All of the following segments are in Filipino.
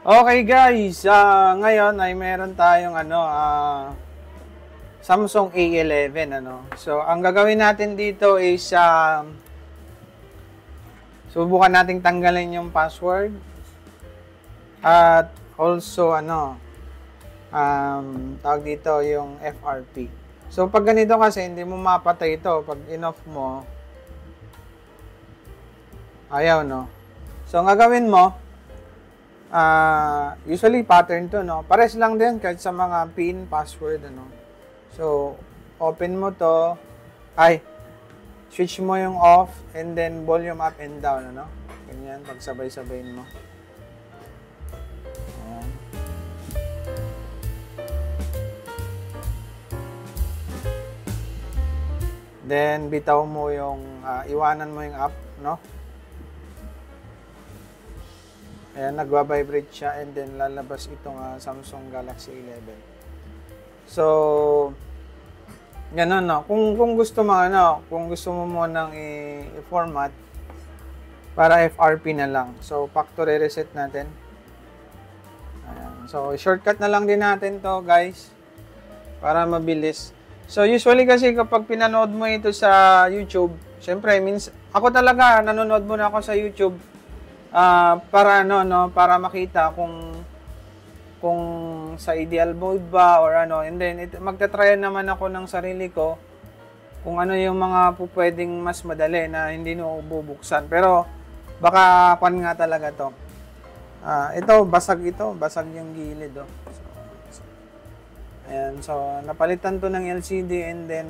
Okay guys, ngayon ay meron tayong Samsung A11 ano. So ang gagawin natin dito is subukan nating tanggalin yung password at also tawag dito yung FRP. So pag ganito kasi hindi mo mapatay ito pag in-off mo. Ayaw no. So ang gagawin mo usually pattern to no. Pares lang din kahit sa mga pin, password ano. So open mo to, switch mo yung off and then volume up and down ano. Ganyan pagsabay-sabayin mo. Ayan. Then bitaw mo yung iwanan mo yung app no. Ayan, nagwa-vibrate siya and then lalabas itong Samsung Galaxy 11. So, ganun no. Kung gusto mo kung gusto mo munang i-format para FRP na lang. So, factory reset natin. Ayan. So, shortcut na lang din natin to, guys, para mabilis. So, usually kasi kapag pinanood mo ito sa YouTube, syempre ako talaga nanonood muna ako sa YouTube. Para para makita kung sa ideal mode ba or and then magta-try naman ako ng sarili ko kung ano yung mga pwedeng mas madali na hindi no bubuksan, pero baka nga talaga to. Basag yung gilid So, ayan, so napalitan to ng LCD and then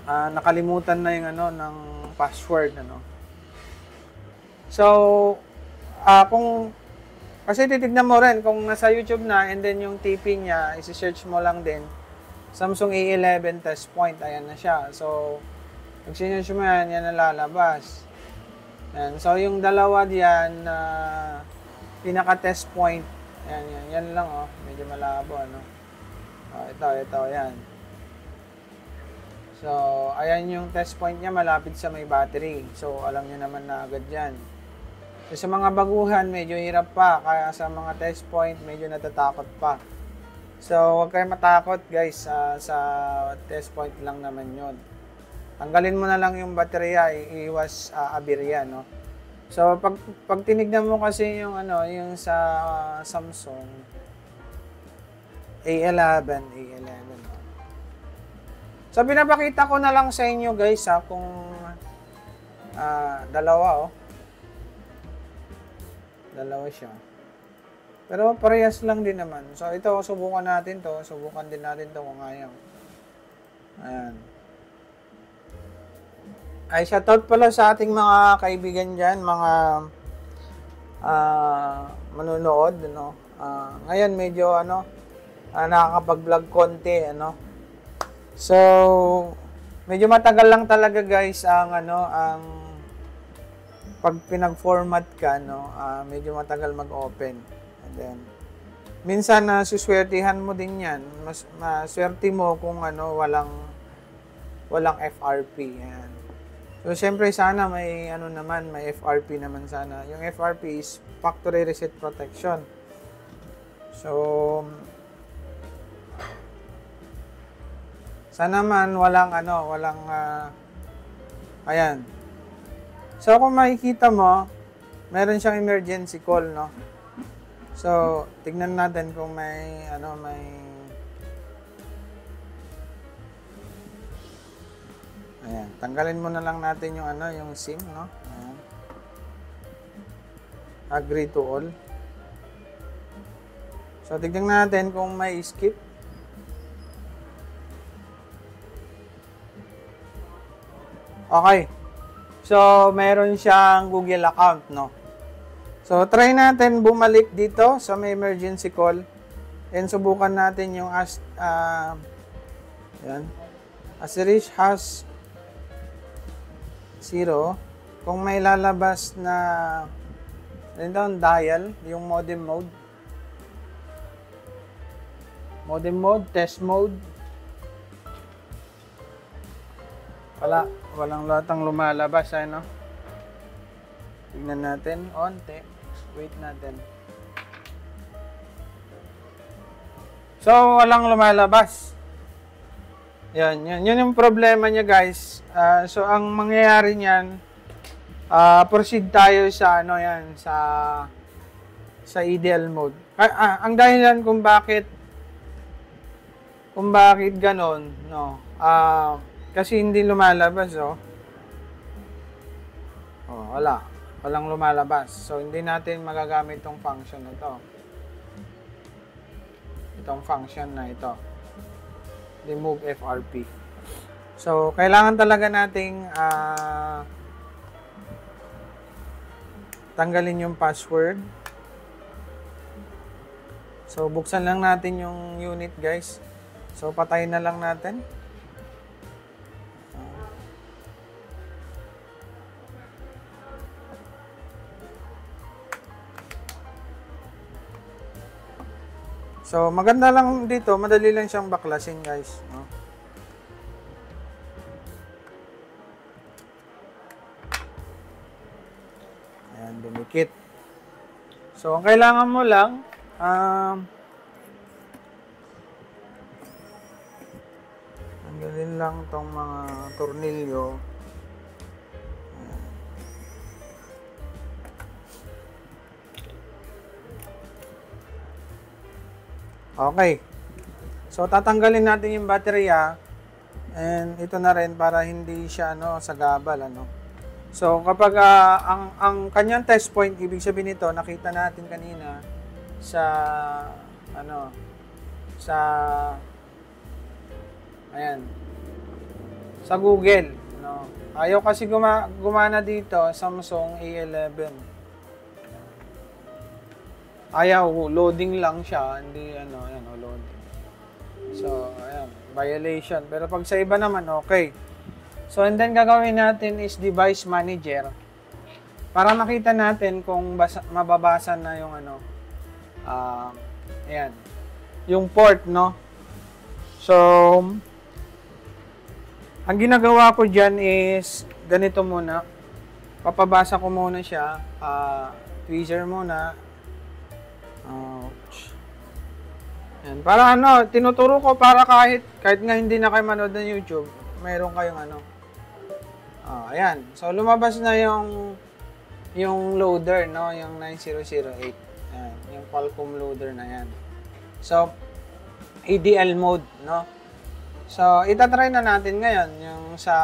nakalimutan na yung ng password So, kasi titignan mo rin kung nasa YouTube na and then yung TP niya, isi-search mo lang din. Samsung A11 test point, ayan na siya. So, pag sinearch mo yan na lalabas. Ayan. So, yung dalawa diyan na pinaka-test point, yan lang medyo malabo ito, yan. So, ayan yung test point niya, malapit sa may battery. So, alam niyo naman na agad yan. So, sa mga baguhan, medyo hirap pa. Kaya sa mga test point, medyo natatakot pa. So, huwag kayong matakot guys. Sa test point lang naman yun. Tanggalin mo na lang yung baterya, iiwas aberya, no? So, pag tinignan mo kasi yung sa Samsung A11. So, pinapakita ko na lang sa inyo guys kung dalawa Dalawa siya. Pero parehas lang din naman. So, ito, subukan din natin to kung ayaw. Ayan. Shoutout pala sa ating mga kaibigan dyan, mga manunood, ngayon, medyo, nakakapag-vlog konti, So, medyo matagal lang talaga, guys, ang pag pinag-format ka, medyo matagal mag-open. And then, minsan suswertihan mo din yan. Maswerte mo kung walang FRP. Ayan. So, syempre sana may may FRP naman sana. Yung FRP is Factory Reset Protection. So, sana man walang ayan. So, kung makikita mo, meron siyang emergency call, no? So, tignan natin kung may, ayan. Tanggalin mo na lang natin yung, yung SIM, no? Ayan. Agree to all. So, tignan natin kung may skip. Okay. So, meron siyang Google account, no? So, try natin bumalik dito sa may emergency call. And subukan natin yung yan. Asterisk has 0. Kung may lalabas na dial, yung modem mode. Modem mode, test mode. Walang latang lumalabas, no? Tignan natin, onte. Wait natin. So, walang lumalabas. Yun yung problema niya, guys. So, ang mangyayari niyan, proceed tayo sa, sa ideal mode. Ang dahilan kung bakit ganon, no? Kasi hindi lumalabas, oh. Oh, walang lumalabas. So, hindi natin magagamit itong function na to. Itong function na ito. Remove FRP. So, kailangan talaga nating tanggalin yung password. So, buksan lang natin yung unit, guys. So, patayin na lang natin. So, maganda lang dito, madali lang siyang baklasin, guys, no? Ayan, dumikit. So, ang kailangan mo lang, tanggalin lang tong mga tornilyo. Okay. So, tatanggalin natin yung baterya. And ito na rin para hindi siya sagabal. So, kapag ang kanyang test point, ibig sabihin nito, nakita natin kanina sa sa Google. Ayaw kasi gumana dito, Samsung A11. Ayaw, loading lang siya, hindi loading. So, ayan, violation. Pero pag sa iba naman, okay. So, and then gagawin natin is device manager para makita natin kung mababasa na yung ayan, yung port, no? So, ang ginagawa ko dyan is ganito muna. Papabasa ko muna siya, tweezer muna. Ouch. Yan. Para tinuturo ko para kahit nga hindi na kayo manood ng YouTube, mayroon kayong ayan. So, lumabas na yung loader, no? Yung 9008. Ayan. Yung Qualcomm loader na yan. So, ADL mode, no? So, itatry na natin ngayon yung sa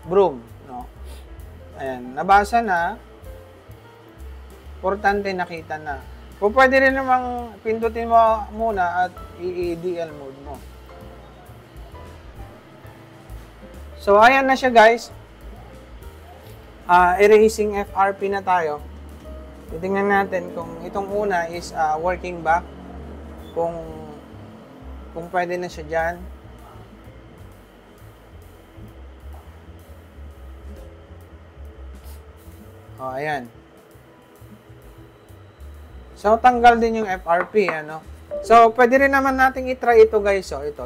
Broom, no? Ayan. Nabasa na. Importante, nakita na. Kung pwede rin namang pindutin mo muna at i-ADL mode mo. So, ayan na siya, guys. Erasing FRP na tayo. Titingnan natin kung itong una is working back. Kung pwede na siya dyan. Ayan. So, tanggal din yung FRP, So, pwede rin naman nating i-try ito, guys. So, ito.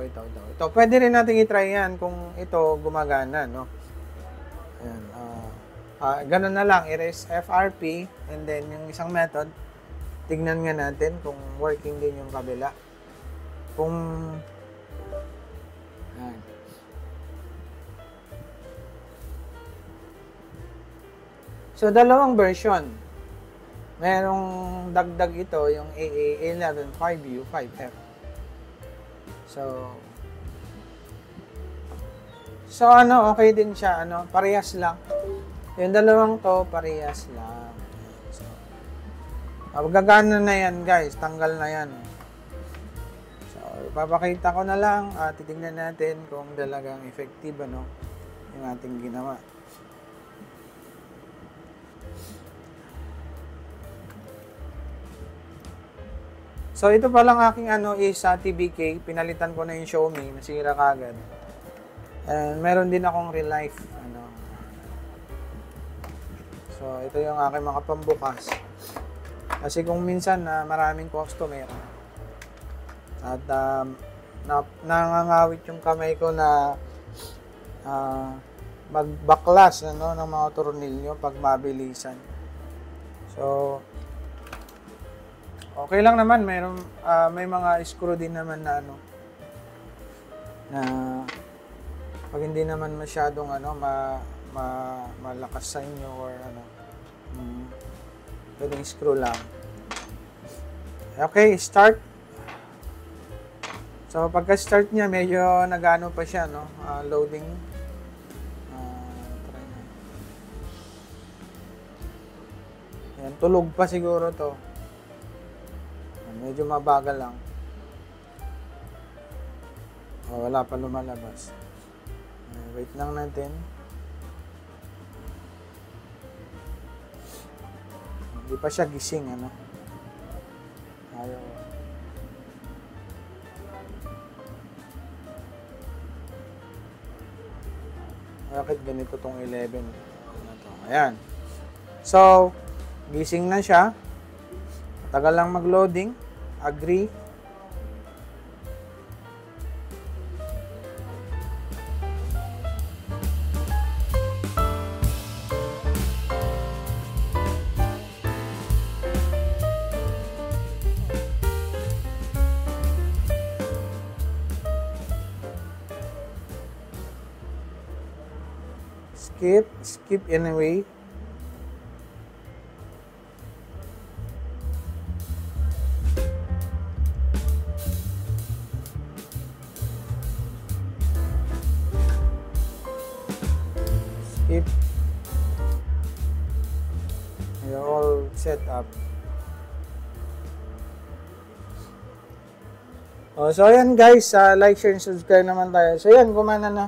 Pwede rin nating i-try yan kung ito gumagana, no? Ayan. Ganun na lang. Erase FRP. And then, yung isang method, tignan nga natin kung working din yung kabila. Kung... Ayan. So, dalawang version. Merong dagdag ito, yung AA11 5U 5F. So, okay din siya, parehas lang. Yung dalawang to, parehas lang. So, gagana na yan, guys, tanggal na yan. So, papakita ko na lang, titignan natin kung talagang effective, yung ating ginawa. So, ito palang aking is TBK. Pinalitan ko na yung Xiaomi. Nasira kagad. And meron din akong real life. So, ito yung aking mga pambukas. Kasi kung minsan maraming customer at nangangawit yung kamay ko na magbaklas ng mga tornilyo pag mabilisan. So, Okay lang naman, may mga screw din naman na ano, na pag hindi naman masyadong ano, malakas sa inyo or ano, pwedeng screw lang. Okay, start. So, pagka-start niya, medyo nag-ano pa siya, no? Loading. Try na. Ayan, tulog pa siguro to. Medyo mabagal lang. Wala pa lumalabas. Wait lang natin. Hindi pa siya gising, ano? Ayaw. Bakit ganito tong 11? Ano to? Ayan. So, gising na siya. Tagal lang mag-loading. Agree. Skip anyway. Skip. You're all set up. So ayan guys, like, share, and subscribe naman tayo. So ayan, gumana na.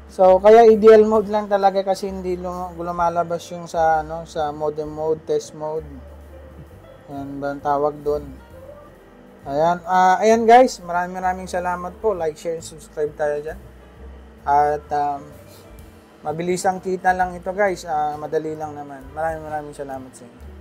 So, kaya ideal mode lang talaga kasi hindi lumalabas yung sa ano, sa modem mode, test mode. Yan ba ang tawag doon. Ayan, ayan guys, maraming salamat po. Like, share, and subscribe tayo dyan. At mabilis ang kita lang ito guys. Madali lang naman. Maraming salamat sa inyo.